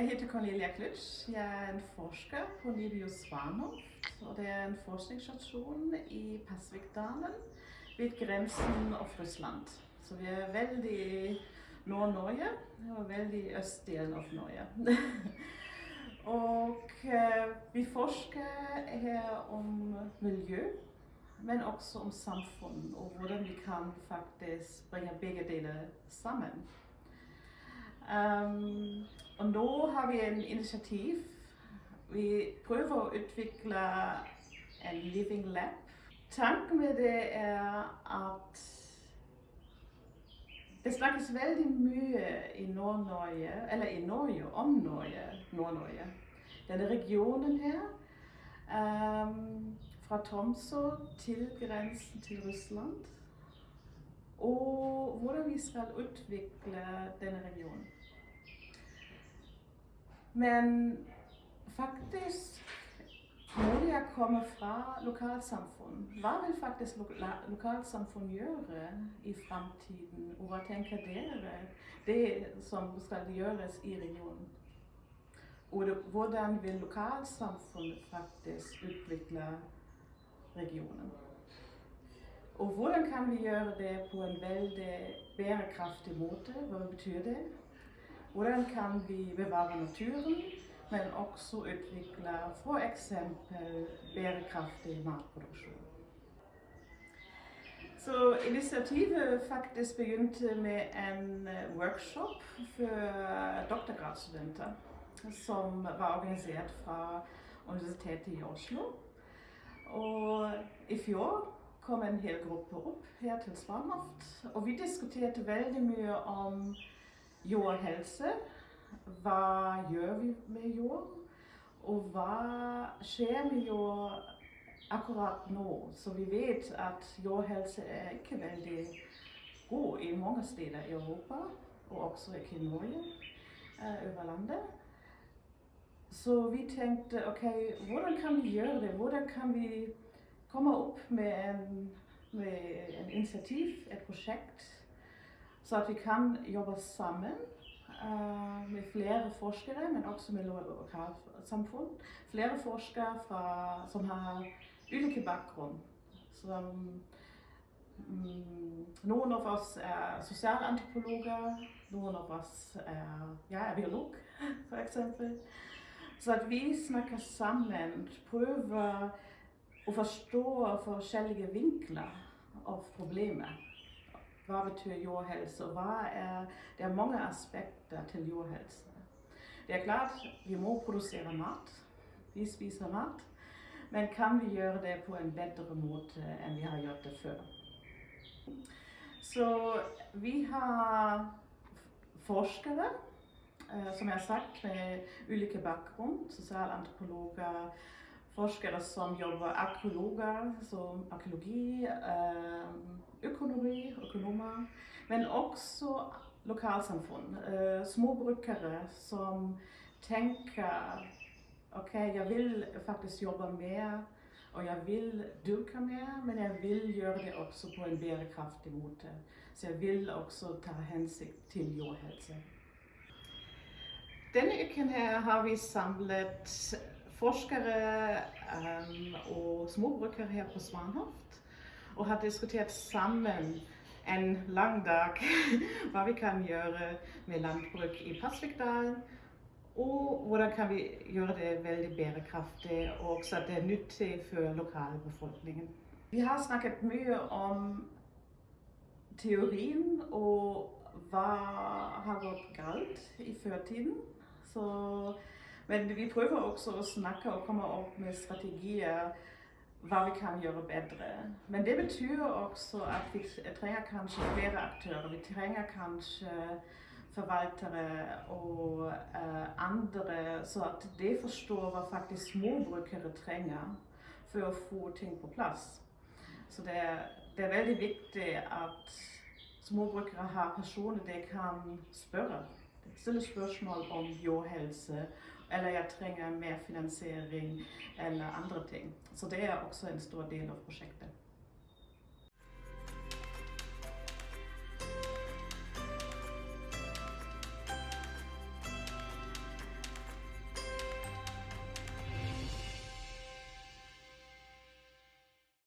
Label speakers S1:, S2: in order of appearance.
S1: Jeg heter Cornelia Klitsch. Jeg er en forsker på NIBIO Svanhoft. Og det er en forskningsstasjon i Pasvikdalen ved grensen av Russland. Så vi er veldig Nord-Norge og veldig østdelen av Norge. Og vi forsker her om miljø, men også om samfunn og hvordan vi kan faktisk bringe begge deler sammen. Og nå har vi en initiativ. Vi prøver å utvikle en living lab. Tanken med det er at det snakkes veldig mye i Nord-Norge, eller i Norge, om Norge, Nord-Norge. Denne regionen her, fra Tromsø til grensen til Russland, og hvordan vi skal utvikle denne regionen. Men faktisk må jeg komme fra lokalsamfunn. Hva vil faktisk lokalsamfunn gjøre i fremtiden, og hva tenker dere det som skal gjøres i regionen? Og hvordan vil lokalsamfunnet faktisk utvikle regionen? Og hvordan kan vi gjøre det på en veldig bærekraftig måte? Hva betyr det? Hvordan kan vi bevare naturen, men også utvikle for eksempel bærekraftig matproduksjon? Så initiativet faktisk begynte med en workshop for doktorgradsstudenter, som var organisert fra Universitetet i Oslo. Og i fjor kom en hel gruppe opp her til Svanhoft, og vi diskuterte veldig mye om jordhelse. Hva gjør vi med jord? Og hva skjer med jord akkurat nå? Så vi vet at jordhelse er ikke veldig god i mange steder i Europa, og også ikke i Norge, over landet. Så vi tenkte, ok, hvordan kan vi gjøre det? Hvordan kan vi komme opp med en initiativ, et prosjekt, så at vi kan jobbe sammen med flere forskere, men også med lokalsamfunn. Flere forskere som har ulike bakgrunn. Noen av oss er sosialantropologer, noen av oss er biolog, for eksempel. Så at vi snakker sammen, prøver å forstå forskjellige vinkler av problemet. Hva betyr jordhelse, og det er mange aspekter til jordhelse. Det er klart, vi må produsere mat, vi spiser mat, men kan vi gjøre det på en bedre måte enn vi har gjort det før? Så vi har forskere, som jeg har sagt, med ulike bakgrunn, sosialantropologer, forskere som jobber arkeologer, som arkeologi, økonomer, men også lokalsamfunn, småbrukere som tenker, ok, jeg vil faktisk jobbe mer, og jeg vil dyrke mer, men jeg vil gjøre det også på en bærekraftig måte. Så jeg vil også ta hensyn til jordhelse. Denne uken her har vi samlet forskere og småbrukere her på Svanhoft, og har diskutert sammen en lang dag hva vi kan gjøre med landbruk i Pasvikdalen, og hvordan kan vi gjøre det veldig bærekraftig, og så det er nyttig for lokalbefolkningen. Vi har snakket mye om teorien og hva har gått galt i førtiden. Men vi prøver også å snakke og komme opp med strategier hva vi kan gjøre bedre. Men det betyr også at vi trenger kanskje flere aktører. Vi trenger kanskje forvaltere og andre, så at de forstår hva faktisk småbrukere trenger for å få ting på plass. Så det er veldig viktig at småbrukere har personer de kan spørre. Stille spørsmål om jordhelse, eller jeg trenger mer finansiering eller andre ting. Så det er også en stor del av prosjektet.